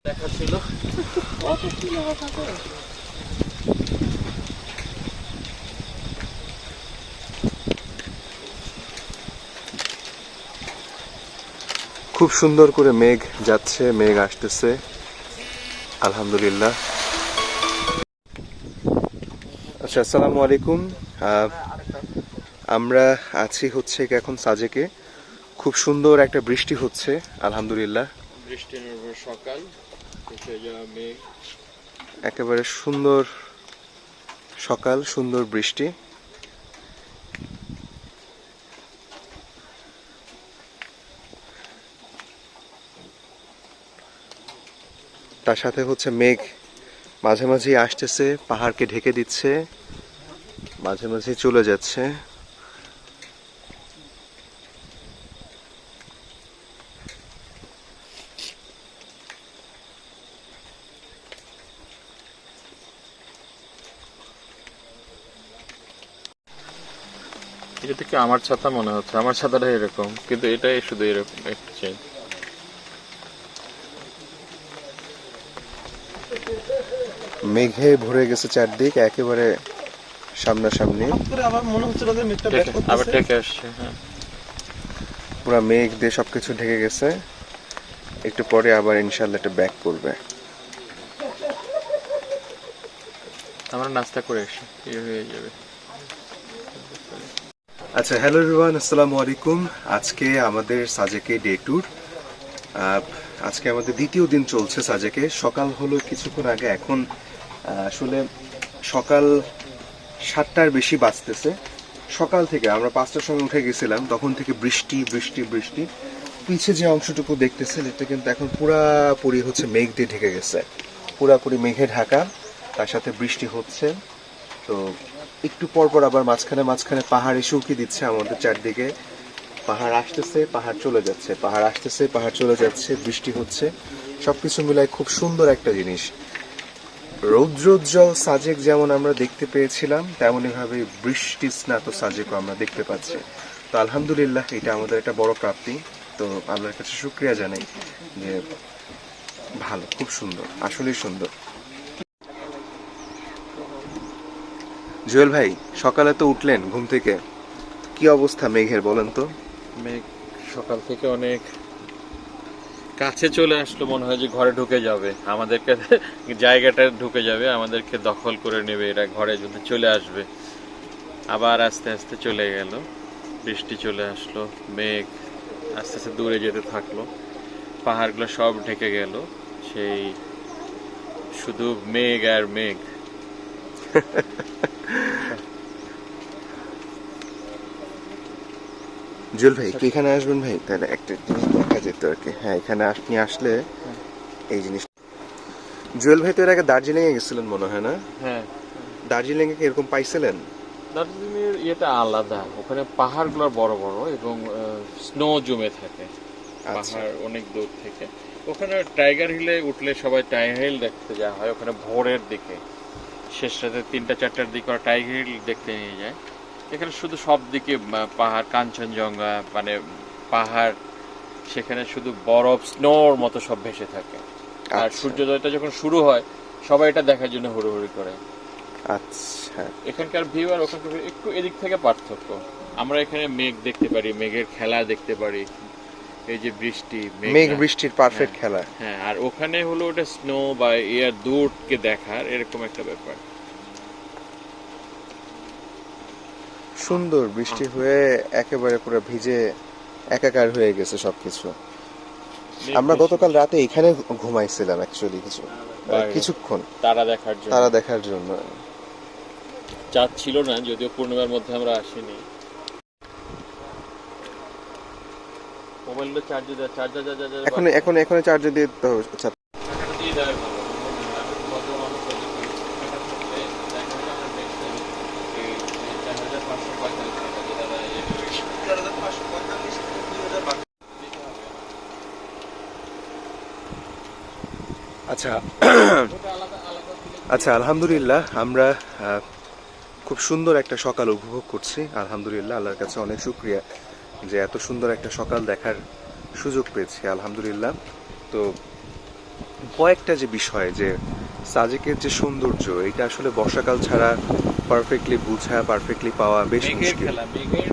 দেখাচ্ছিল খুব সুন্দর করে মেঘ যাচ্ছে, মেঘ আসতেছে, আলহামদুলিল্লাহ। আচ্ছা, আসসালামু আলাইকুম। আমরা আছি হচ্ছে এখন সাজেকে। খুব সুন্দর একটা বৃষ্টি হচ্ছে, আলহামদুলিল্লাহ। বৃষ্টি নির্ভর সকাল, মেঘ, একেবারে সুন্দর সকাল, সুন্দর বৃষ্টি। তার সাথে হচ্ছে মেঘ মাঝে মাঝেই আসতেছে, পাহাড়কে ঢেকে দিচ্ছে, মাঝে মাঝে চলে যাচ্ছে। এটা থেকে আমার ছাতা মনে হচ্ছে, আমার ছাতাটা এরকম, কিন্তু এটাই শুধু এরকম একটু চেঞ্জ। মেঘে ভরে গেছে চারদিক, একেবারে সামনাসামনি। আমার মনে হচ্ছে আবার ঠেকে আসছে। হ্যাঁ, পুরো মেঘ দিয়ে সবকিছু ঢেকে গেছে। একটু পরে আবার ইনশাল্লাহ এটা ব্যাক করবে। আমরা নাস্তা করে এসে হয়ে যাবে। আচ্ছা, হ্যালো এভরিওয়ান, আসসালামু আলাইকুম। আজকে আমাদের সাজেকে ডে ট্যুর। আজকে আমাদের দ্বিতীয় দিন চলছে সাজেকে। সকাল হলো কিছুক্ষণ আগে, এখন আসলে সকাল 7টার বেশি বাজতেছে। সকাল থেকে আমরা 5টার সময় উঠে গেছিলাম, তখন থেকে বৃষ্টি বৃষ্টি বৃষ্টি। পিছে যে অংশটুকু দেখতেছেন, এটা কিন্তু এখন পুরাপুরি হচ্ছে মেঘ দিয়ে ঢেকে গেছে, পুরাপুরি মেঘে ঢাকা, তার সাথে বৃষ্টি হচ্ছে। তো একটু পর পর আবার মাঝখানে মাঝখানে পাহাড় এসে উঁকি দিচ্ছে আমাদের চারদিকে। পাহাড় আসতেছে, পাহাড় চলে যাচ্ছে, পাহাড় আসতেছে, পাহাড় চলে যাচ্ছে, বৃষ্টি হচ্ছে। সবকিছু মিলায় খুব সুন্দর একটা জিনিস। রৌদ্রোজ্জ্বল সাজেক যেমন আমরা দেখতে পেয়েছিলাম, তেমনই ভাবে বৃষ্টি স্নাত সাজেকও আমরা দেখতে পাচ্ছি। তো আলহামদুলিল্লাহ, এটা আমাদের একটা বড় প্রাপ্তি। তো আল্লাহর কাছে শুকরিয়া জানাই যে ভালো, খুব সুন্দর, আসলেই সুন্দর। জুয়েল ভাই, সকালে তো উঠলেন ঘুম থেকে, কি অবস্থা মেঘের বলেন তো? মেঘ সকাল থেকে অনেক কাছে চলে আসলো, মনে হয় যে ঘরে ঢুকে যাবে, আমাদেরকে জায়গাটা ঢুকে যাবে, আমাদেরকে দখল করে নেবে, এরা ঘরে যদি চলে আসবে। আবার আস্তে আস্তে চলে গেল, বৃষ্টি চলে আসলো, মেঘ আস্তে আস্তে দূরে যেতে থাকলো, পাহাড়গুলো সব ঢেকে গেল, সেই শুধু মেঘ আর মেঘ। জুয়েল ভাই, কি এখানে আসবেন ভাই? তাহলে একটা জিনিস দেখা যেত আর কি। হ্যাঁ, এখানে আপনি আসলে এই জিনিস। জুয়েল ভাই তো এর আগে দার্জিলিং এ গেছিলেন মনে হয় না? হ্যাঁ, দার্জিলিং এ কি এরকম পাইছিলেন? দার্জিলিংয়ের ইয়েটা আলাদা, ওখানে পাহাড়গুলো বড় বড় এবং স্নো জমে থাকে, পাহাড় অনেক দূর থেকে। ওখানে টাইগার হিলে উঠলে সবাই টাইগার হিল দেখতে যাওয়া হয়, ওখানে ভোরের দিকে, শেষ রাতে 3টা-4টার দিকে ওরা টাইগার হিল দেখতে নিয়ে যায়। এখানে শুধু সব দিকে পাহাড়, কাঞ্চনজঙ্ঘা, মানে পাহাড়, সেখানে শুধু বরফ, স্নোর মতো সব ভেসে থাকে। আর সূর্যোদয়টা যখন শুরু হয়, সবাই এটা দেখার জন্য হুড়োহুড়ি করে। আচ্ছা, এখানকার ভিউ আর ওখানকার ভিউ একটু এদিক থেকে পার্থক্য। আমরা এখানে মেঘ দেখতে পারি, মেঘের খেলা দেখতে পারি, এই যে বৃষ্টি, মেঘ বৃষ্টির পারফেক্ট খেলা। হ্যাঁ, আর ওখানে হলো ওটা স্নো বা এয়ার দূরকে দেখার এরকম একটা ব্যাপার। সুন্দর বৃষ্টি হয়ে একেবারে পুরো ভিজে একাকার হয়ে গেছে সবকিছু। আমরা গতকাল রাতে এখানে ঘুমাইছিলাম অ্যাকচুয়ালি কিছুক্ষণ তারা দেখার জন্য। চাঁদ ছিল না, যদিও পূর্ণিমার মধ্যে আমরা আসিনি। মোবাইলটা এখন চার্জ দিয়ে তো আচ্ছা। আচ্ছা আচ্ছা, আলহামদুলিল্লাহ, আমরা খুব সুন্দর একটা সকাল উপভোগ করছি। আলহামদুলিল্লাহ, আল্লাহর কাছে অনেক শুকরিয়া যে এত সুন্দর একটা সকাল দেখার সুযোগ পেয়েছি, আলহামদুলিল্লাহ। তো কয়েকটা যে বিষয় যে সাজেকের যে সৌন্দর্য, এটা আসলে বর্ষাকাল ছাড়া পারফেক্টলি বোঝা, পারফেক্টলি পাওয়া বেশ মেঘের মুশকিল। খেলা, মেঘের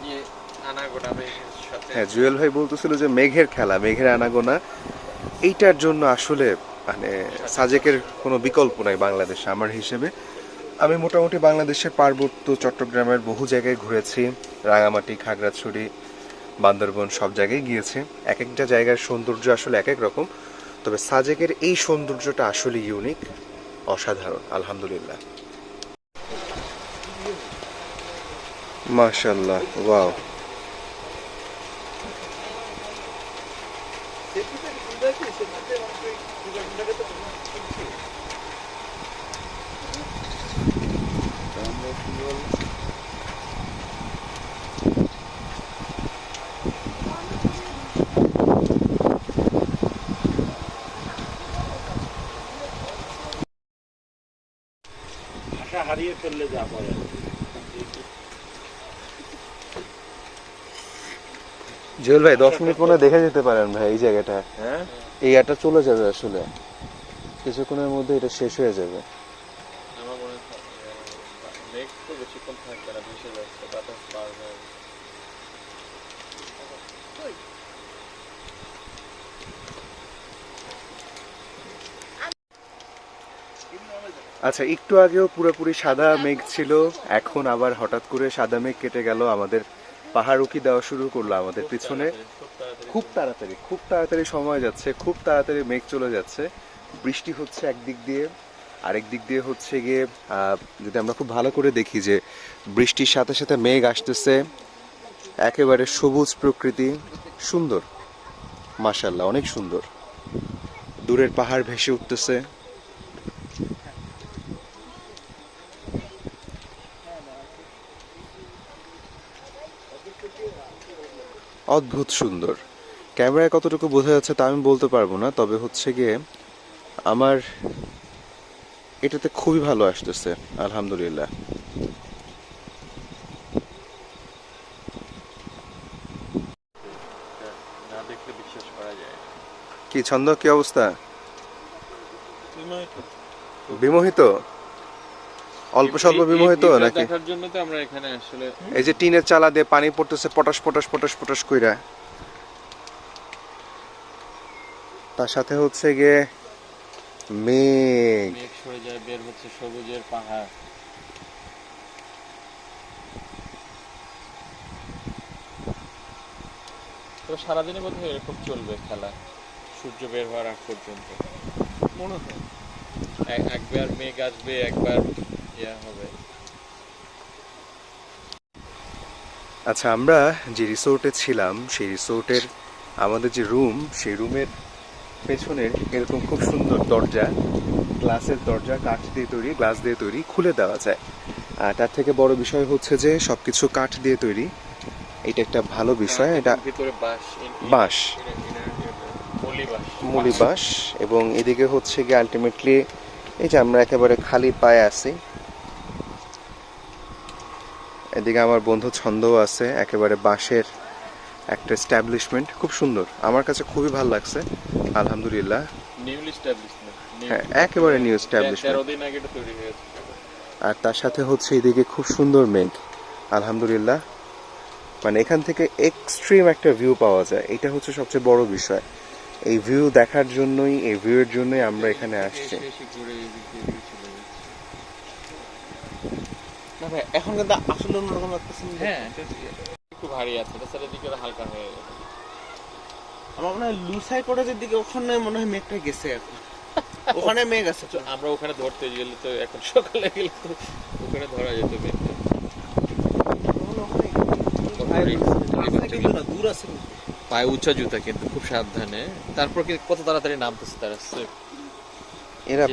যে আনাগোনা মেঘের সাথে। হ্যাঁ, জুয়েল ভাই বলতেছিল যে মেঘের খেলা, মেঘের আনাগোনা, এইটার জন্য আসলে মানে সাজেকের কোনো বিকল্প নাই বাংলাদেশে আমার হিসেবে। আমি মোটামুটি বাংলাদেশের পার্বত্য চট্টগ্রামের বহু জায়গায় ঘুরেছি, রাঙামাটি, খাগড়াছড়ি, বান্দরবন, সব জায়গায় গিয়েছি। এক একটা জায়গার সৌন্দর্য আসলে এক এক রকম, তবে সাজেকের এই সৌন্দর্যটা আসলে ইউনিক, অসাধারণ। আলহামদুলিল্লাহ, মাশাআল্লাহ, ওয়াও। আশা হারিয়ে ফেললে যা পড়ে। জুয়েল ভাই 10 মিনিট মনে হয় দেখে যেতে পারেন ভাই এই জায়গাটা। হ্যাঁ, এই এটা চলে যাবে আসলে, কিছুক্ষণের মধ্যে এটা শেষ হয়ে যাবে। আমার মনে হয় মেঘ তো বেশিক্ষণ থাকবে না, ভেসে যাচ্ছে, বাতাস পার হয়ে। আচ্ছা, একটু আগেও পুরোপুরি সাদা মেঘ ছিল, এখন আবার হঠাৎ করে সাদা মেঘ কেটে গেল, আমাদের পাহাড় উকি দেওয়া শুরু করলো আমাদের পিছনে। খুব তাড়াতাড়ি সময় যাচ্ছে, খুব তাড়াতাড়ি মেঘ চলে যাচ্ছে। বৃষ্টি হচ্ছে একদিক দিয়ে, আরেক দিক দিয়ে হচ্ছে গিয়ে যদি আমরা খুব ভালো করে দেখি যে বৃষ্টির সাথে সাথে মেঘ আসতেছে, একেবারে সবুজ প্রকৃতি, সুন্দর, মাশাআল্লাহ, অনেক সুন্দর। দূরের পাহাড় ভেসে উঠতেছে। অদ্ভুত সুন্দর। ক্যামেরায় কতটুকু বোঝা যাচ্ছে তা আমি বলতে পারবো না, তবে হচ্ছে গিয়ে আমার এটাতে খুবই ভালো আসতেছে, আলহামদুলিল্লাহ। না দেখলে বিশ্বাস করা যায় না। কি ছন্দ, কি অবস্থা? বিমোহিত, অল্প স্বল্প বিমোহিত এই নাকি? দেখার জন্য তো আমরা এখানে আসলে। এই যে টিনের চালা দিয়ে পানি পড়তেছে পটাশ পটাশ পটাশ পটাশ কইরা, তার সাথে হচ্ছে গিয়ে মেঘ। মেঘ সরে যায়, বের হচ্ছে সবুজের পাহাড়। তো সারাদিনের মধ্যে এরকম চলবে খেলা, সূর্য বের হওয়ার আগ পর্যন্ত মনে হয়। একবার মেঘ আসবে, একবার ইয়া হবে। আচ্ছা, আমরা যে রিসোর্টে ছিলাম সেই রিসোর্টের আমাদের যে রুম, সেই রুমের পেছনের এরকম খুব সুন্দর দরজা, গ্লাসের দরজা, কাঠ দিয়ে তৈরি, গ্লাস দিয়ে তৈরি, খুলে দেওয়া যায়। আর তার থেকে বড় বিষয় হচ্ছে যে সবকিছু কাঠ দিয়ে তৈরি, এটা একটা ভালো বিষয়। এটা ভিতরে বাঁশ, বাঁশ, মলি মুলি বাঁশ, এবং এদিকে হচ্ছে গিয়ে আলটিমেটলি এই যে আমরা একেবারে খালি পায়ে আছি। এদিকে আমার বন্ধু ছন্দও আছে, একেবারে বাঁশের একটা এস্টাবলিশমেন্ট, খুব সুন্দর, আমার কাছে খুবই ভালো লাগছে, আলহামদুলিল্লাহ। নিউলি এস্টাবলিশমেন্ট, হ্যাঁ, একেবারে নিউ এস্টাবলিশমেন্ট। 13 দিন আগে এটা তৈরি হয়েছে। আর তার সাথে হচ্ছে এদিকে খুব সুন্দর মেঘ, আলহামদুলিল্লাহ। মানে এখান থেকে এক্সট্রিম একটা ভিউ পাওয়া যায়, এটা হচ্ছে সবচেয়ে বড় বিষয়। এই ভিউ দেখার জন্যই, এই ভিউয়ের জন্যই আমরা এখানে আসছি। এসে ঘুরে এদিক দিয়ে এদিকে চলে যাচ্ছে। না ভাই, এখন কিন্তু আসলে অন্যরকম লাগতেছে। হ্যাঁ, এটা একটু ভারী আছে, তাছাড়া এদিকে হালকা হয়ে গেছে। আমার মনে হয় লুসাই কটেজের দিকে ওখানে মনে হয় মেঘটা গেছে এখন। ওখানে মেঘ আছে। তো আমরা ওখানে ধরতে গেলে তো এখন সকালে গেলে তো ওখানে ধরা যেত মেঘটা। দূর আছে। পায়ে উঁচা জুতা, কিন্তু খুব সাবধানে। তারপর কি কত তাড়াতাড়ি নামতেছে তারা, এরা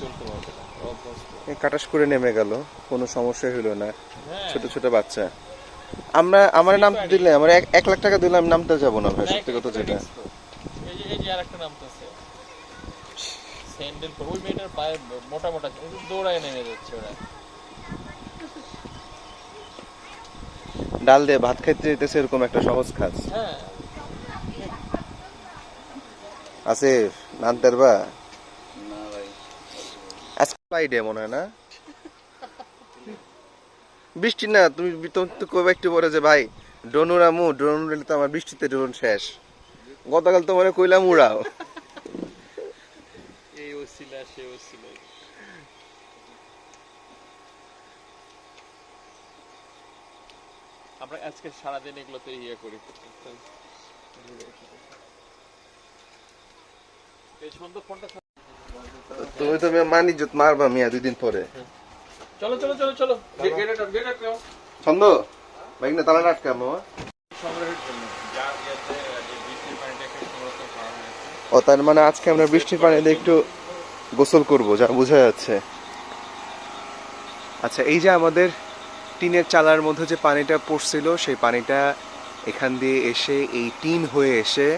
চলতে পারবে না, অভ্যস্ত। কাটাস করে নেমে গেল, কোনো সমস্যা হলো না। হ্যাঁ। ছোট ছোট বাচ্চা। আমার নাম দিলে, আমার 1 লাখ টাকা দিলে আমি নামতে যাবো না ভাই, সত্যি কথা যেটা। এই যে আরেকটা নামতেছে, স্যান্ডেল পরে, ওই মেয়েটার পায়ে মোটা মোটা, দৌড়ায় নেমে যাচ্ছে ওরা। ডাল দিয়ে ভাত খাইতে যেতেছে, এরকম একটা সহজ কাজ। হ্যাঁ, আসিফ, আনতে পারবা? আজকে ফ্রাইডে মনে হয় না? বৃষ্টি না, তুমি তো কবে একটু পরে যে ভাই ড্রোন উড়ামু, ড্রোন উড়ালে তো আমার বৃষ্টিতে ড্রোন শেষ। গতকাল তোমার কইলাম উড়াও। এই ওসিলা সে ওসিলা। আমরা আজকে সারাদিন এগুলোতে ইয়ে করি। এই সুন্দর ফোনটা তুমি তো মানিজ্জত মারবা মিয়া 2 দিন পরে। চলো চলো চলো চলো গেট আউট ছন্দ ভাই না তালা আটকা মামা। সংগ্রহের জন্য যা ইয়াতে যে বৃষ্টির পানিটাকে সংরক্ষণ করা হয়েছে। ও তার মানে আজকে আমরা বৃষ্টির পানিতে একটু গোসল করব, যা বোঝা যাচ্ছে। আচ্ছা, এই যে আমাদের টিনের চালার মধ্যে যে পানিটা পড়ছিল, সেই পানিটা এখান দিয়ে এসে এই টিন হয়ে এসে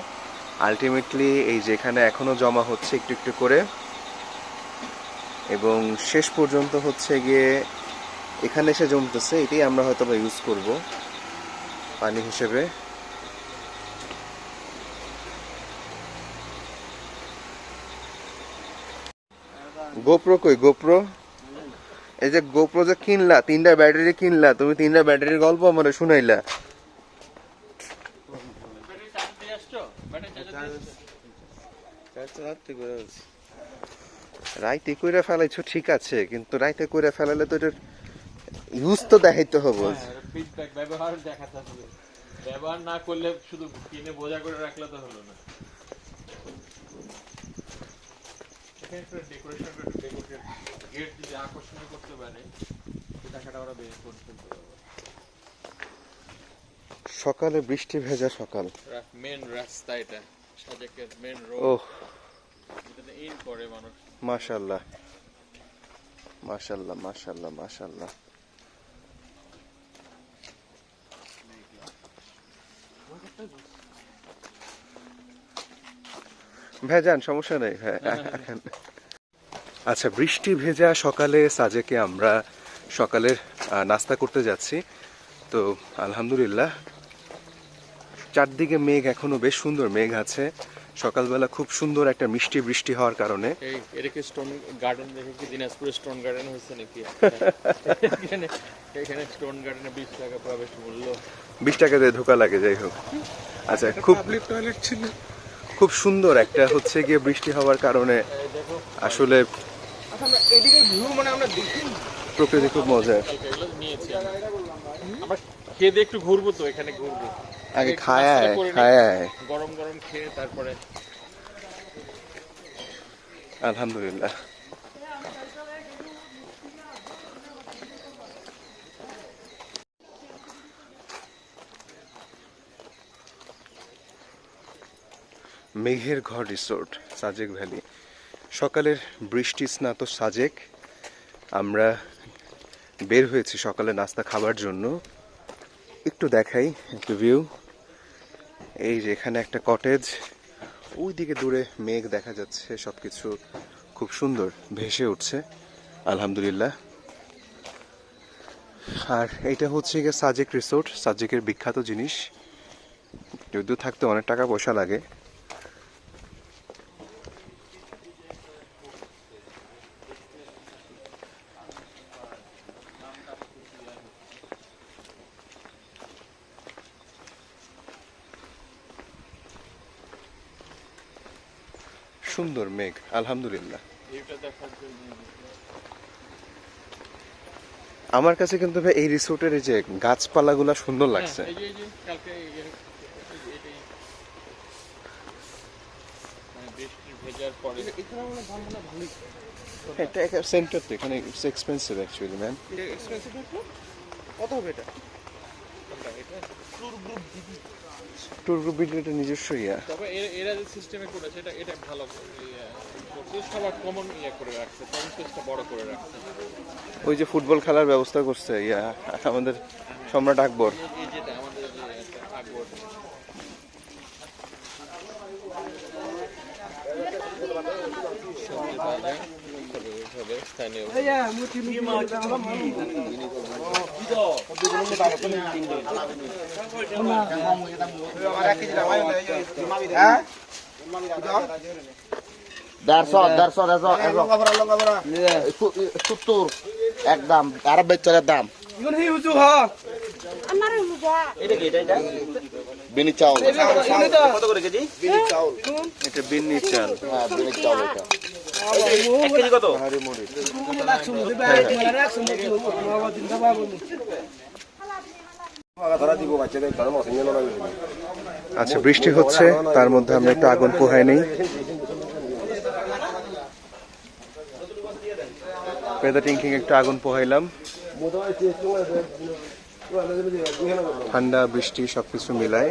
আলটিমেটলি এই যে এখানে এখনো জমা হচ্ছে একটু একটু করে, এবং শেষ পর্যন্ত হচ্ছে গিয়ে এখানে এসে জমতেছে। এটাই আমরা হয়তো বা ইউজ করব পানি হিসেবে। গোপ্রো কই গোপ্রো? এই যে গোপ্রো যে কিনলা, 3টা ব্যাটারি কিনলা, তুমি 3টা ব্যাটারির গল্প আমারে শুনাইলা। ব্যাটারি চার্জ দিয়ে আসছো? ব্যাটারি চার্জ দিয়ে আসছো? রাইতে কইরা ফেলাইছো ঠিক আছে, কিন্তু রাইতে কইরা ফেলালে তো এটার ইউজ তো দেখাইতে হবে। ফিডব্যাক ব্যবহার দেখাতে হবে। ব্যবহার না করলে শুধু কিনে বোঝা করে রাখলে তো হলো না। এখানে একটা ডেকোরেশন গেট যদি আকর্ষণীয় করতে পারে, সে টাকাটা ওরা বের করে ফেলতে পারবে। সকালে বৃষ্টি ভেজা সকাল, মেন রাস্তা এটা, সাজেকের মেন রোড। ওহ এটাতে ইন করে মানুষ। মাশাআল্লাহ মাশাআল্লাহ মাশাআল্লাহ মাশাআল্লাহ। ভেজান সমস্যা নেই। হ্যাঁ আচ্ছা, বৃষ্টি ভেজা সকালে সাজেকে আমরা সকালের নাস্তা করতে যাচ্ছি। তো আলহামদুলিল্লাহ চারদিকে মেঘ, এখনো বেশ সুন্দর মেঘ আছে। সকালবেলা খুব সুন্দর একটা মিষ্টি বৃষ্টি হওয়ার কারণে। এই এটাকে স্টোন গার্ডেন দেখে কি দিনাজপুরে স্টোন গার্ডেন হয়েছে নাকি? এখানে স্টোন গার্ডেনে 20 টাকা প্রবেশ মূল্য। 20 টাকা দিয়ে ঢোকা লাগে, যাই হোক। আচ্ছা, খুব টয়লেট ছিল। খুব সুন্দর একটা হচ্ছে গিয়ে বৃষ্টি হওয়ার কারণে আসলে আমরা এদিকে ভিউ মানে আমরা দেখি প্রকৃতি খুব মজার। এগুলো নিয়েছি আমরা খেয়ে দিয়ে একটু ঘুরবো, তো এখানে ঘুরবো আগে একটু খায় নাস্তা করে নিই, খায় গরম গরম খেয়ে তারপরে। আলহামদুলিল্লাহ। মেঘের ঘর রিসোর্ট, সাজেক ভ্যালি। সকালের বৃষ্টি স্নাত সাজেক, আমরা বের হয়েছি সকালে নাস্তা খাবার জন্য। একটু দেখাই একটু ভিউ। এই যে এখানে একটা কটেজ, ওই দিকে দূরে মেঘ দেখা যাচ্ছে, সবকিছু খুব সুন্দর ভেসে উঠছে আলহামদুলিল্লাহ। আর এটা হচ্ছে গিয়ে সাজেক রিসোর্ট, সাজেকের বিখ্যাত জিনিস। যদিও থাকতে অনেক টাকা পয়সা লাগে। সুন্দর মেঘ আলহামদুলিল্লাহ। এটা দেখার জন্য আমার কাছে কিন্তু ভাই এই রিসোর্টের এই যে গাছপালাগুলো সুন্দর লাগছে। এই যে কালকে এটাই মানে বৃষ্টি ভেজার পরে এখানে মানে দাম মানে ভালোই। এটা একটা সেন্টার, তো এখানে it's expensive actually man. Expensive একটু। কত হবে এটা? এটা ট্যুর গ্রুপ এটা নিজস্ব ইয়া। তবে এরা যে সিস্টেমে করেছে এটা ভালো করছে, সবার কমন ইয়ে করে রাখছে, কমন স্পেসটা বড় করে রাখছে। ওই যে ফুটবল খেলার ব্যবস্থা করছে ইয়া আমাদের সম্রাট আকবর। এই যেটা আমাদের যে আকবর স্থানীয় 70 একদম আর বেচারের দাম বিনি চাউল কত করে কেজি? এটা বিন্নি চাল। হ্যাঁ বিনি চাউল এটা 1 কেজি কত? পাহাড়ি মরিচ। আচ্ছা, বৃষ্টি হচ্ছে, তার মধ্যে আমরা একটু আগুন পোহাই নেই। পেদা টিঙ্কিং একটু আগুন পোহাইলাম। ঠান্ডা বৃষ্টি সবকিছু মিলায়।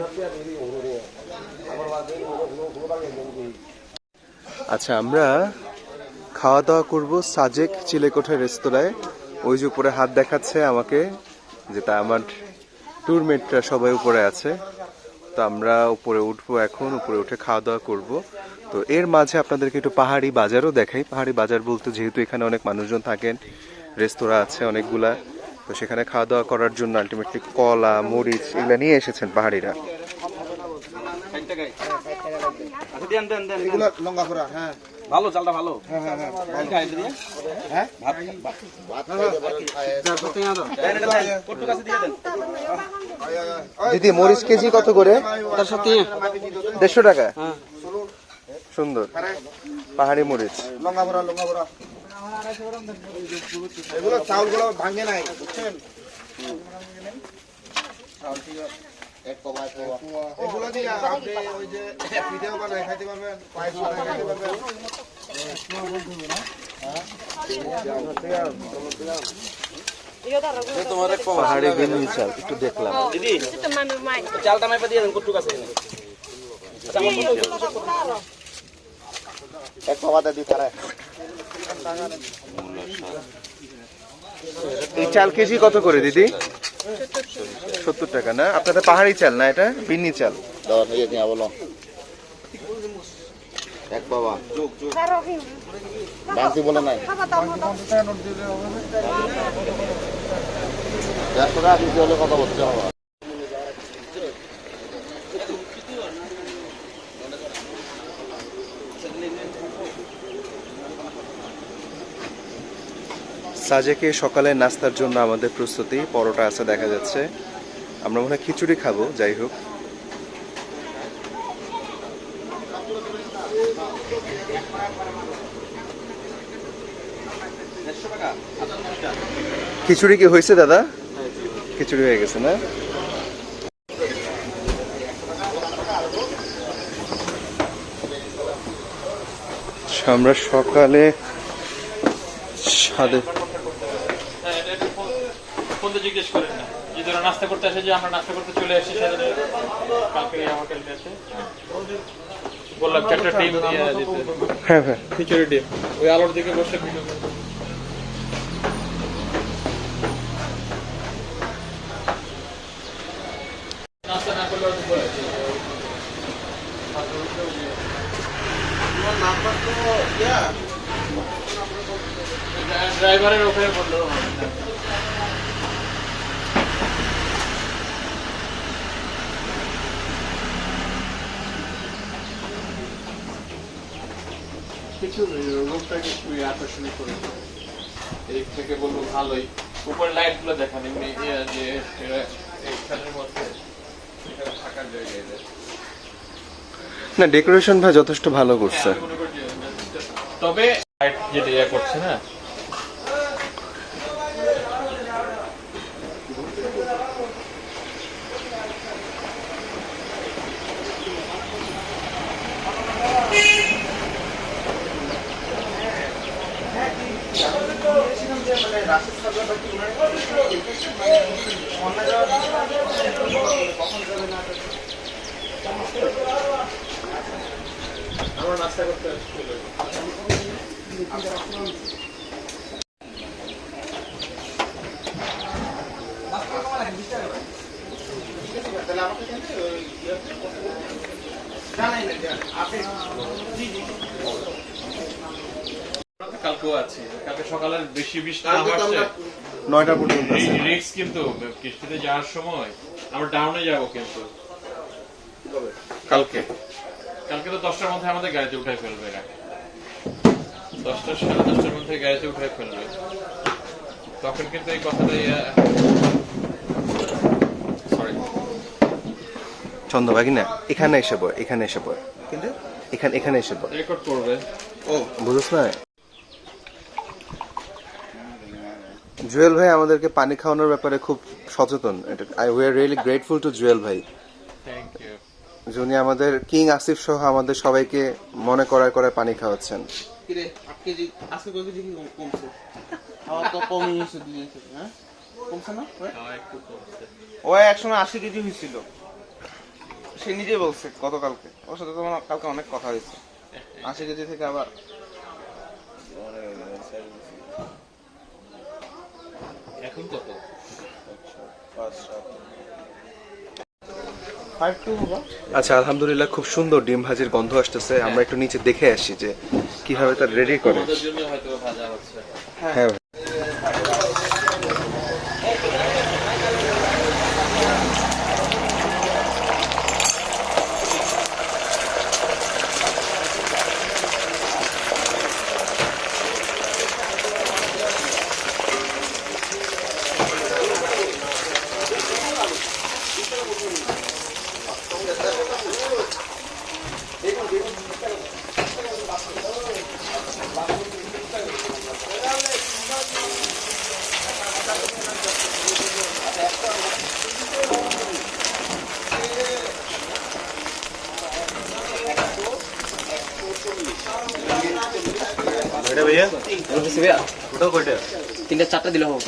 আচ্ছা, আমরা খাওয়া দাওয়া করব সাজেক চিলেকোঠা রেস্তোরাঁয়। ওই যে উপরে হাত দেখাচ্ছে আমাকে, যেটা আমার ট্যুরমেটরা সবাই উপরে আছে। তো আমরা উপরে উঠবো এখন, উপরে উঠে খাওয়া দাওয়া করব। তো এর মাঝে আপনাদেরকে একটু পাহাড়ি বাজারও দেখাই। পাহাড়ি বাজার বলতে যেহেতু এখানে অনেক মানুষজন থাকেন, রেস্তোরাঁ আছে অনেকগুলা, তো সেখানে খাওয়া দাওয়া করার জন্য আলটিমেটলি কলা, মরিচ এগুলা নিয়ে এসেছেন পাহাড়িরা। ভালো চালটা ভালো। দিদি, মরিচ কেজি কত করে? 150 টাকা। সুন্দর পাহাড়ি মরিচ। এগুলো চাউলগুলো ভাঙে নাই, বুঝছেন? এগুলো দিয়ে আপনি ওই যে পিঠেও বানায় খাইতে পারবেন, পায়েস বানায় খাইতে পারবেন। পাহাড়ি বিন্নি চাল একটু দেখলাম। দিদি চালটা মাইপা দিয়ে দেন, কটুক আছে এক পাওয়াতে দি তারা এই চাল কেজি কত করে দিদি? 70 টাকা না? আপনাদের পাহাড়ি চাল না, এটা বিন্নি চাল। দাও নিয়ে নিয়ে বলো এক পাওয়া বাকি বলে নাই 100 টাকা কেজি হলে কত বলতে হবে? সাজেকে সকালে নাস্তার জন্য আমাদের প্রস্তুতি। পরোটা আছে দেখা যাচ্ছে, আমরা মনে হয় খিচুড়ি খাবো। যাই হোক, খিচুড়ি কি হয়েছে দাদা? খিচুড়ি হয়ে গেছে না? আমরা সকালে সাদে জিজ্ঞেস করেন না যে ধরো নাস্তা করতে আসে, যে আমরা নাস্তা করতে চলে আসি, সেদিনে কালকে আমাকে আছে বললাম 4টা ডিম দিয়ে দিতে। হ্যাঁ হ্যাঁ, খিচুড়ি ডিম ওই আলোর দিকে বসে ভিডিও নাস্তা না করলে ড্রাইভারের ওপরে বললো কিছু রূপটাকে একটু আকর্ষণীয় করে এদিক থেকে বলবো ভালোই। উপরে লাইট গুলো দেখান, এমনি যে এইখানের মধ্যে থাকার জায়গায় না, ডেকোরেশন ভাই যথেষ্ট ভালো করছে। তবে লাইট যেটা ইয়ে করছে না, আমরা নাস্তা করতে কালকেও আছে, কালকে সকালের বেশি বৃষ্টি না হচ্ছে 9টা পর্যন্ত আছে। রিস্ক, কিন্তু কিস্তিতে যাওয়ার সময় আমরা ডাউনে যাব, কিন্তু কালকে তো 10টার মধ্যে আমাদের গাড়িতে উঠাই ফেলবে এরা। 10টা 10:30টার মধ্যে গাড়িতে উঠে ফেলবে, তখন কিন্তু এই কথাটাই সরি ছন্দ বাকি না, এখানে এসে বয়, এখানে এসে বয়, কিন্তু এখানে এসে বয়, রেকর্ড করবে। ও বুঝছ না? জুয়েল ভাই আমাদেরকে পানি খাওয়ানোর ব্যাপারে খুব সচেতন। We are really grateful to Jewel ভাই, থ্যাংক ইউ। যিনি আমাদের কিং আসিফ সহ আমাদের সবাইকে মনে করায় পানি খাওয়াচ্ছেন। কিরে 8 কেজি আজকে কয় কেজি কমছে? খাওয়া তো কমই হয়েছে দুই থেকে, হ্যাঁ কমছে না? একটু কমছে। ও একসময় 80 কেজি হয়েছিল, সে নিজে বলছে গতকালকে। ওর সাথে তো আমার কালকে অনেক কথা হয়েছে। 80 কেজি থেকে আবার এখন কত? 5-2 হবে। আচ্ছা, আলহামদুলিল্লাহ খুব সুন্দর ডিম ভাজির গন্ধ আসতেছে। আমরা একটু নিচে দেখে আসি যে কিভাবে তার রেডি করে। আমাদের জন্য হয়তো ভাজা হচ্ছে। হ্যাঁ তিনটা চারটা দিলে হবে।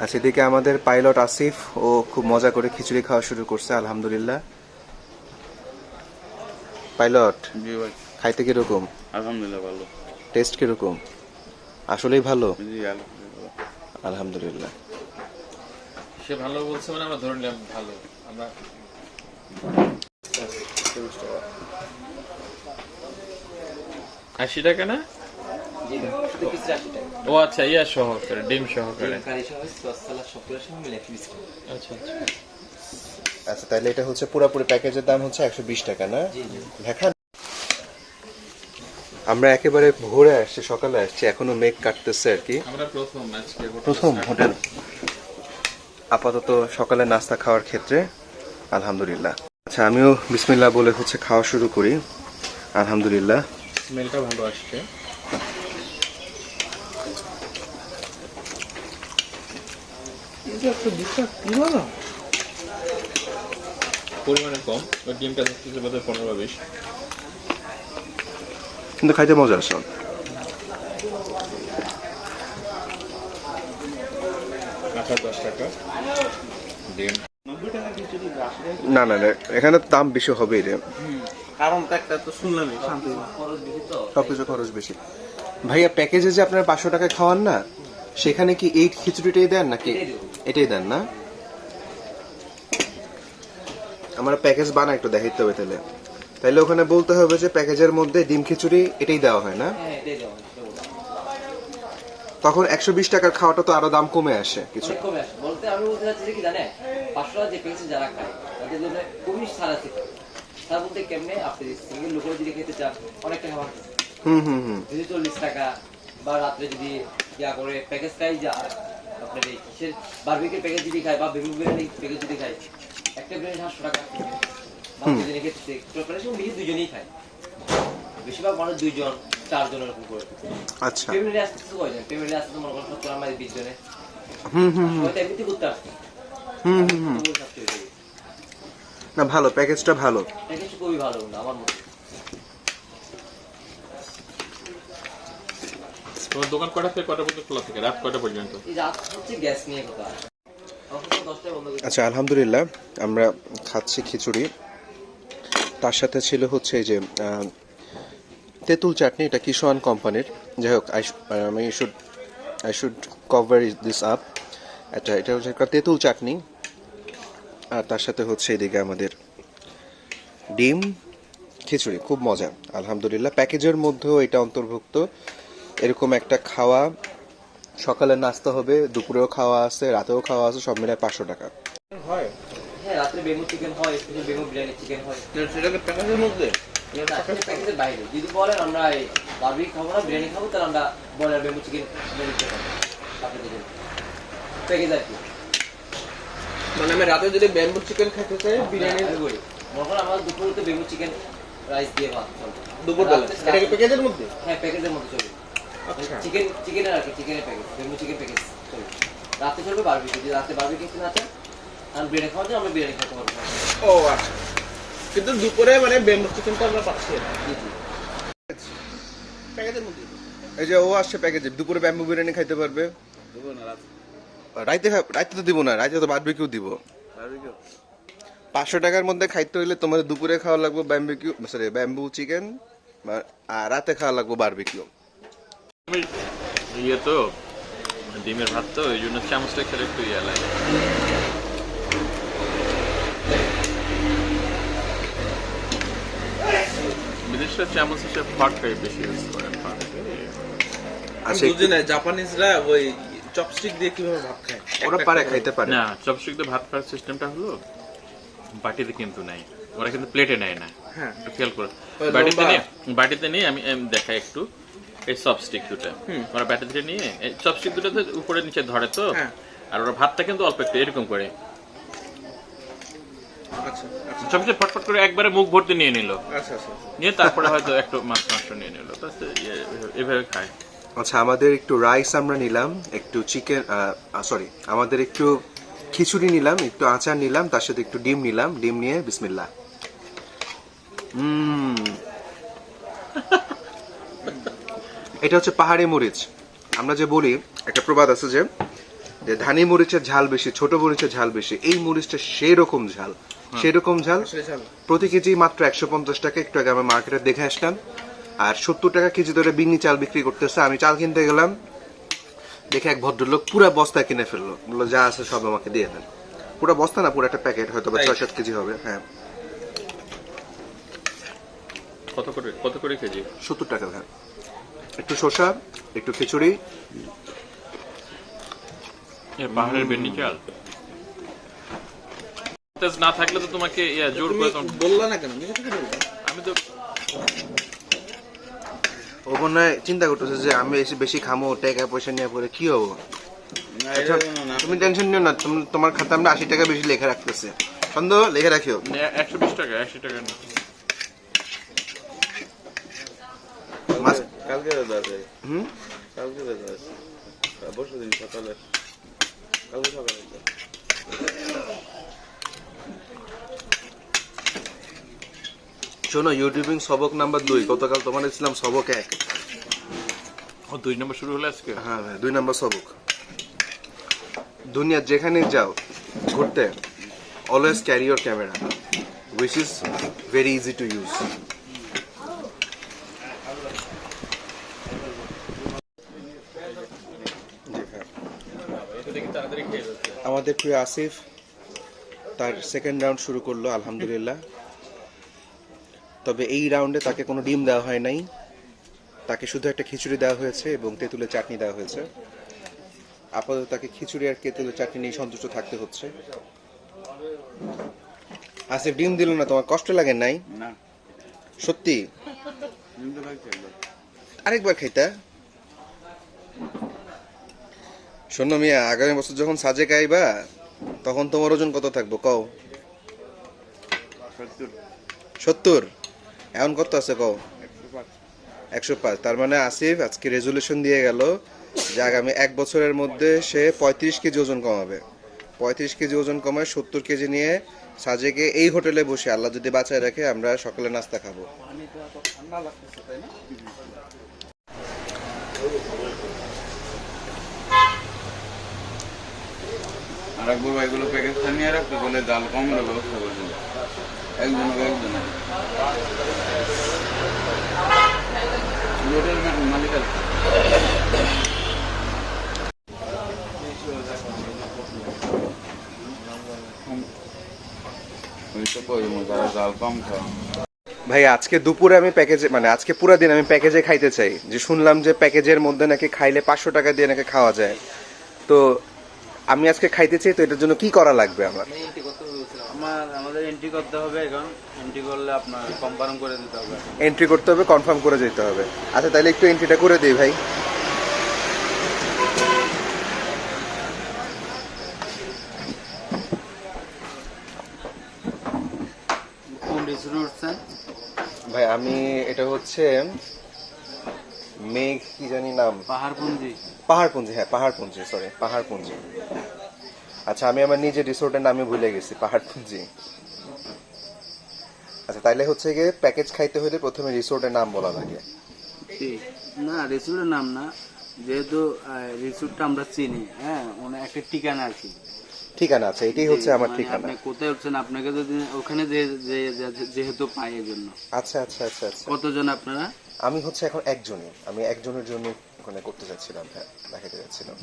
আচ্ছা, এদিকে আমাদের পাইলট আসিফ ও খুব মজা করে খিচুড়ি খাওয়া শুরু করছে। আলহামদুলিল্লাহ। পাইলট জি ভাই, খাইতে কিরকম? আলহামদুলিল্লাহ ভালো। টেস্ট কিরকম? আসলেই ভালো? জি আলহামদুলিল্লাহ। আলহামদুলিল্লাহ। সে ভালো বলছে মানে আমরা ধরে নিলাম ভালো। আমরা 80 টাকা না? জি শুধু কিছু 80 টাকা। ও আচ্ছা, ইয়া সহকারে, ডিম সহকারে। কারি সহ সস সালাদ সবগুলোর সঙ্গে মিলে 1 পিস। আচ্ছা আচ্ছা। আচ্ছা, তাহলে এটা হচ্ছে পুরোপুরি প্যাকেজের দাম হচ্ছে 120 টাকা না? জি জি। দেখা, আমরা একেবারে ভোরে আসছি, সকালে আসছি, এখনো মেঘ কাটতেছে আর কি। আমরা প্রথম আজকে প্রথম হোটেল আপাতত সকালে নাস্তা খাওয়ার ক্ষেত্রে। আলহামদুলিল্লাহ। আচ্ছা, আমিও বিসমিল্লাহ বলে হচ্ছে খাওয়া শুরু করি। আলহামদুলিল্লাহ। স্মেলটা ভালো আসছে। পরিমাণে কম, ওই ডিমটা হচ্ছে বোধহয় 15 বা 20। কিন্তু খাইতে মজা আসে। আচ্ছা, 10 টাকা ডিম। 90 টাকা খিচুড়ি আসলে না না না, এখানে দাম বেশি হবেই রে, কারণ তো একটা তো শুনলামই শান্তি। সবকিছু খরচ বেশি। ভাইয়া, প্যাকেজে যে আপনারা 500 টাকায় খাওয়ান না, সেখানে কি এই খিচুড়িটাই দেন নাকি এটাই দেন না? আমরা প্যাকেজ বানাই, একটু দেখাইতে হবে তাহলে। তাইলে ওখানে বলতে হবে যে প্যাকেজের মধ্যে ডিম খিচুড়ি এটাই দেওয়া হয় না? হ্যাঁ এটাই দাও। তখন 120 টাকার খাওয়াটা তো আরো দাম কমে আসে কিছু। কমে আসে বলতে আমি বলতে চাচ্ছি যে কি জানেন 500 টাকা যে পেয়েছে যারা খায় তাদের জন্য খুবই ছাড় আছে। তার মধ্যে কেমনে আপনি সিঙ্গেল লোক যদি খেতে চান অনেক টাকা ভাগ যদি 40 টাকা বা রাত্রে যদি ইয়া করে প্যাকেজটাই যা আপনার এই কিসের বারবিকিউর প্যাকেজ যদি খায় বা বেবি বিরিয়ানি প্যাকেজ যদি খায় একটা বিরিয়ানি 700 টাকা বা দুজনে খেতে টোটালি সব মিলিয়ে দুজনেই খায় বেশিরভাগ মানুষ 2 জন 4 জন এরকম করে আচ্ছা ফ্যামিলি আসতে কিছু কয় না ফ্যামিলি আসতে তো মনে করেন 70 আমরা 20 জনে হয়তো এমনিতে করতে আসছে না ভালো, প্যাকেজটা ভালো। প্যাকেজ খুবই ভালো না আমার মতে তোমার দোকান কটা থেকে কটা পর্যন্ত খোলা থাকে, রাত কটা পর্যন্ত? এই রাত হচ্ছে গ্যাস নিয়ে কথা তখন 10টায় বন্ধ করে আচ্ছা আলহামদুলিল্লাহ, আমরা খাচ্ছি খিচুড়ি, তার সাথে ছিল হচ্ছে এই যে তেঁতুল চাটনি, এটা কিশোয়ান কোম্পানির। যাই হোক, I should cover this up. এটা হচ্ছে একটা তেঁতুল চাটনি, আর তার সাথে হচ্ছে এদিকে আমাদের ডিম খিচুড়ি, খুব মজা আলহামদুলিল্লাহ। প্যাকেজের মধ্যেও এটা অন্তর্ভুক্ত। এরকম একটা খাওয়া সকালে নাস্তা হবে, দুপুরেও খাওয়া আছে, রাতেও খাওয়া আছে, সব মিলে 500 টাকা। হয় হ্যাঁ রাত্রে বেমু চিকেন হয়, স্পেশাল বেমু বিরিয়ানি চিকেন হয়। সেটাকে প্যাকেজের মধ্যে প্যাকেজের বাইরে যদি বলেন আমরা বারবিকিউ খাবো না বিরিয়ানি খাবো তাহলে আমরা বয়লার বেমু চিকেন মেনুতে খাবো আপনাদের জন্য প্যাকেজ আর কি। মানে আমি রাতে যদি ব্যাম্বু চিকেন খেতে চাই বিরিয়ানি আমি বলি মনে করেন আমাদের দুপুরে তো বেমু চিকেন রাইস দিয়ে ভাত চলবে দুপুরবেলা, এটা কি প্যাকেজের মধ্যে? হ্যাঁ প্যাকেজের মধ্যে চলবে। চিকেনের আর কি চিকেনের প্যাকেজ বেমু চিকেন প্যাকেজ চলবে। রাতে চলবে বারবিকিউ, যদি রাতে বারবিকিউ না চান আর বিরিয়ানি খাওয়া যায় আমরা বিরিয়ানি খেতে পারবো। ও আচ্ছা, কিন্তু দুপুরে মানে ব্যাম্বু চিকেনটা আমরা পাচ্ছি না প্যাকেজের মধ্যে। এই যে ও আসছে প্যাকেজে, দুপুরে ব্যাম্বু বিরিয়ানি খাইতে পারবে। রাইতে তো দিব না, রাইতে তো বারবিকিউ দিব। 500 টাকার মধ্যে খাইতে হইলে তোমার দুপুরে খাওয়া লাগবে ব্যাম্বু চিকেন, আর রাতে খাওয়া লাগবে বারবিকিউ। ইয়ে তো ডিমের ভাত তো এই জন্য চামচটা খেলে একটু ইয়ে লাগে। বিদেশের চামচ হিসেবে ফাঁকটাই বেশি ইউজ করে। আচ্ছা, বুঝি না জাপানিজরা ওই চপস্টিক দিয়ে কিভাবে ভাত খায়। ওরা পারে, খাইতে পারে। না, চপস্টিক দিয়ে ভাত খাওয়ার সিস্টেমটা হলো বাটিতে কিন্তু নাই, ওরা কিন্তু প্লেটে নেয় না। হ্যাঁ একটু খেয়াল করো, ওই বাটিতে নিয়ে আমি দেখাই একটু। এই চপস্টিক দুটো ওরা বাটিতে নিয়ে চপস্টিক দুটোতে উপরে নিচে ধরে তো, হ্যাঁ। আর ওরা ভাতটা কিন্তু অল্প একটু এরকম করে আচ্ছা আচ্ছা চপস্টিক ফটফট করে একবারে মুখ ভর্তি নিয়ে নিল, আচ্ছা আচ্ছা নিয়ে তারপরে হয়তো একটু মাছ নিয়ে নিল, এভাবে খায়। আচ্ছা, আমাদের একটু রাইস আমরা নিলাম, একটু চিকেন, আমাদের একটু খিচুড়ি নিলাম, একটু আচার নিলাম, তার সাথে একটু ডিম নিলাম। ডিম নিয়ে বিসমিল্লাহ। এটা হচ্ছে পাহাড়ি মরিচ। আমরা যে বলি, একটা প্রবাদ আছে যে ধানি মরিচের ঝাল বেশি, ছোট মরিচের ঝাল বেশি। এই মরিচটা সেরকম ঝাল, সেরকম ঝাল। প্রতি কেজি মাত্র 150 টাকা। একটু আগে আমি মার্কেটে দেখে আসলাম, আর 70 টাকা কেজি ধরে বিন্নি চাল বিক্রি করতেছে। আমি চাল কিনতে গেলাম, দেখে এক ভদ্রলোক পুরা বস্তা কিনে ফেললো, বললো যা আছে সব আমাকে দিয়ে দেন। পুরো বস্তা না, পুরো একটা প্যাকেট, হয়তো 6-7 কেজি হবে। হ্যাঁ, কত করে কেজি? 70 টাকা। হ্যাঁ, একটু শসা, একটু খিচুড়ি। পাহাড়ের বেন্নি চাল না থাকলে তো তোমাকে জোর করে বললা না কেন? আমি তো ও মনে হয় চিন্তা করতেছে যে আমি এসে বেশি খামো, টাকা পয়সা নিয়ে পরে কি হবো। আচ্ছা, তুমি টেনশন নিও না, তোমার খাতা আমরা 80 টাকা বেশি লেখা রাখতেছে। সন্দেহ লেখা রাখিও। 120 টাকা 80 টাকা না। কালকে কালকে বসে দিন সকালে, কালকে সকালে। শোনো, ইউটিউবিং সবক নাম্বার 2, গতকাল তোমার ছিলাম সবক 1। 2 নম্বর শুরু হলো আজকে। হ্যাঁ, 2 নাম্বার সবক। দুনিয়া যেখানে যাও ঘুরতে, always carry your camera, which is very easy to use. আমাদের প্রিয় আসিফ তার সেকেন্ড রাউন্ড শুরু করলো আলহামদুলিল্লাহ। তবে এই রাউন্ডে তাকে কোনো ডিম দেওয়া হয় নাই, তাকে শুধু একটা খিচুড়ি দেওয়া হয়েছে এবং তেঁতুলের চাটনি দেওয়া হয়েছে। আপাতত তাকে খিচুড়ি আর তেঁতুলের চাটনি নিয়ে সন্তুষ্ট থাকতে হচ্ছে। আসিফ ডিম দিল না, তোমার কষ্ট লাগে নাই? না সত্যি? কিন্তু খাইছি একবার। আরেকবার খাইতা? শোনো মিয়া, আগামী বছর যখন সাজে খাইবা তখন তোমার ওজন কত থাকবো কও? 70 70? এখন কত আছে কও? 105 105। তার মানে আসিফ আজকে রেজুলেশন দিয়ে গেল যে আগামী 1 বছরের মধ্যে সে 35 কেজি ওজন কমাবে। 35 কেজি ওজন কমায় 70 কেজি নিয়ে সাজেকে এই হোটেলে বসে আল্লাহ যদি বাঁচায় রাখে আমরা সকালে নাস্তা খাবো। আর একবার এগুলো প্যাকেজটা নিয়ে রাখতে বলে ডাল কম ব্যবস্থা করে দেবো একজন হোটেল মালিক আছে। ওই তো কই যারা ডাল কম খায়। ভাই আজকে দুপুরে আমি প্যাকেজে মানে আজকে পুরো দিন আমি প্যাকেজে খাইতে চাই, যে শুনলাম যে প্যাকেজের মধ্যে নাকি খাইলে 500 টাকা দিয়ে নাকি খাওয়া যায়। তো আমি আজকে খাইতে চাই, তো এটার জন্য কি করা লাগবে আমার? আমাদের এন্ট্রি করতে হবে, এখন এন্ট্রি করলে আপনার কনফার্ম করে দিতে হবে। এন্ট্রি করতে হবে, কনফার্ম করে যেতে হবে। আচ্ছা তাহলে একটু এন্ট্রিটা করে দিই ভাই। কোন রিসোর্টে উঠছেন? ভাই আমি এটা হচ্ছে মেঘ কি জানি নাম, পাহাড়পুঞ্জি। পাহাড়পুঞ্জি, হ্যাঁ পাহাড়পুঞ্জি, সরি পাহাড়পুঞ্জি। আচ্ছা আমি আমার নিজের রিসোর্টের নামে ভুলে গেছি, পাহাড়পুঞ্জি। আচ্ছা তাইলে হচ্ছে গিয়ে প্যাকেজ খাইতে হলে প্রথমে রিসোর্টের নাম বলা লাগে। না রিসোর্টের নাম না, যেহেতু রিসোর্টটা আমরা চিনি, হ্যাঁ ওনার একটা ঠিকানা আছে। ঠিকানা আছে, এটাই হচ্ছে আমার মানে ঠিকানা। আপনি কোথায় উঠছেন, আপনাকে যদি ওখানে যেহেতু পাই এর জন্য। আচ্ছা আচ্ছা আচ্ছা আচ্ছা। কতজন আপনারা? আমি হচ্ছে এখন একজনই, আমি একজনের জন্য ওখানে করতে যাচ্ছিলাম, হ্যাঁ দেখাতে যাচ্ছিলাম।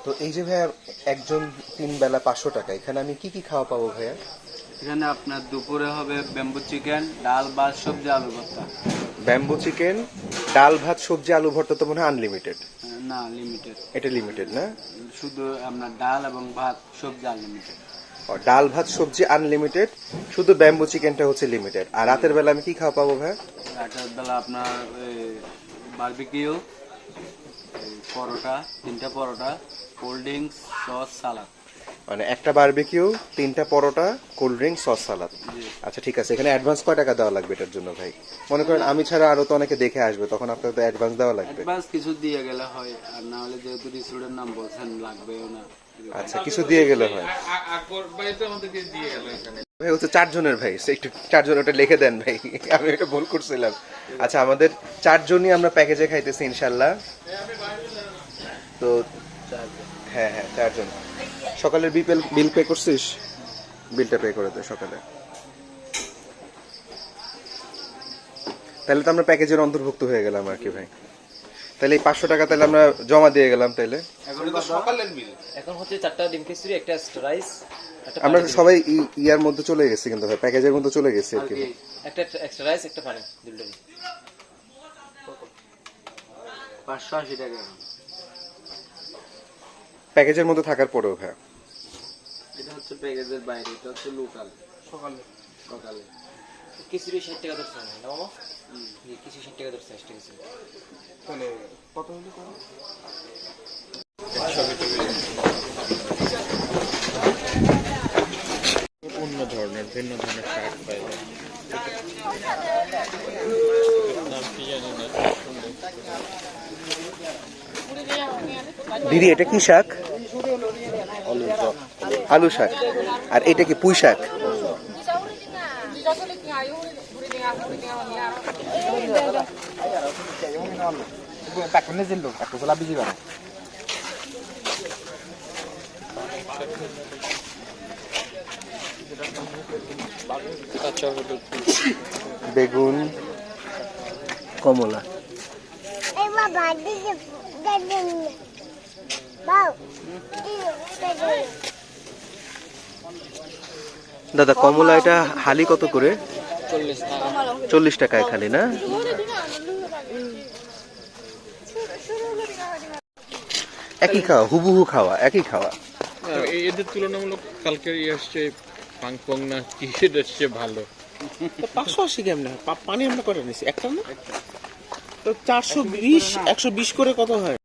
তো এই যে ভাইয়া একজন 3 বেলা 500 টাকা, এখানে আমি কি কি খাওয়া পাবো ভাইয়া? এখানে আপনার দুপুরে হবে ব্যাম্বু চিকেন, ডাল ভাত সবজি আলু ভর্তা। ব্যাম্বো চিকেন, ডাল ভাত সবজি আলু ভর্তা তো মনে হয় আনলিমিটেড? না লিমিটেড, এটা লিমিটেড না? শুধু আপনার ডাল এবং ভাত সবজি আনলিমিটেড। ডাল ভাত সবজি আনলিমিটেড, শুধু ব্যাম্বো চিকেনটা হচ্ছে লিমিটেড। আর রাতের বেলা আমি কি খাওয়া পাবো ভাই? রাতের বেলা আপনার বারবিকিউ, পরোটা, 3টা পরোটা, কোল্ড ড্রিঙ্কস, সস, সালাদ। মানে একটা বারবিকিউ, 3টা পরোটা, কোল্ড ড্রিঙ্ক, সস, সালাদ। আচ্ছা ঠিক আছে, এখানে অ্যাডভান্স কয় টাকা দেওয়া লাগবে এটার জন্য ভাই? মনে করেন আমি ছাড়া আরো তো অনেকে দেখে আসবে, তখন আপনাদের অ্যাডভান্স দেওয়া লাগবে। অ্যাডভান্স কিছু দিয়ে গেলে হয়, আর না হলে যেহেতু রিসোর্টের নাম বলছেন লাগবেও না। আচ্ছা কিছু দিয়ে গেলে হয়। আকবর ভাই তো আমাদেরকে দিয়ে গেল এখানে। ভাই হচ্ছে 4 জনের ভাই, একটু 4 জন ওটা লিখে দেন ভাই, আমি এটা ভুল করছিলাম। আচ্ছা আমাদের 4 জনই আমরা প্যাকেজে খাইতেছি ইনশাল্লাহ। তো হ্যাঁ হ্যাঁ 4 জন। সকালের বিল পে করছিস? বিলটা পে করে দে সকালে। তাহলে তো আমরা প্যাকেজের অন্তর্ভুক্ত হয়ে গেলাম আর কি ভাই। তাহলে এই 500 টাকা তাহলে আমরা জমা দিয়ে গেলাম তাহলে। এখন হচ্ছে 4টা ডিম খিচুড়ি, একটা এক্সট্রা রাইস, আমরা সবাই ইয়ার মধ্যে চলে গেছি কিন্তু ভাই, প্যাকেজের মধ্যে চলে গেছি আর কি। একটা এক্সট্রা রাইস, একটা পানি, দুটোই 580 টাকা। প্যাকেজের মধ্যে থাকার পরেও ভাই এটা হচ্ছে প্যাকেজের বাইরে, এটা হচ্ছে লোকাল। সকালে খিচুড়ি 60 টাকা ধরছে না মামা? জি খিচুড়ি 60 টাকা ধরছে, 60 টাকা ছিল। তাহলে কত হলো? অন্য ধরনের ভিন্ন ধরনের শাক পাই নাম কি জানি না। দিদি এটা কি শাক? আলু শাক। আর এটা কি পুঁই শাক? বেগুন, কমলা। দাদা কমলা এটা হালি কত করে? 40 টাকায় খালি না? একই খাওয়া, হুবহু খাওয়া, একই খাওয়া। এদের তুলনামূলক কালকের ইয়ে আসছে পাংপং না কি সেটা আসছে ভালো। 580 কেমনে পানি আমরা করে নিছি একটা না তো 420 120 করে কত হয়?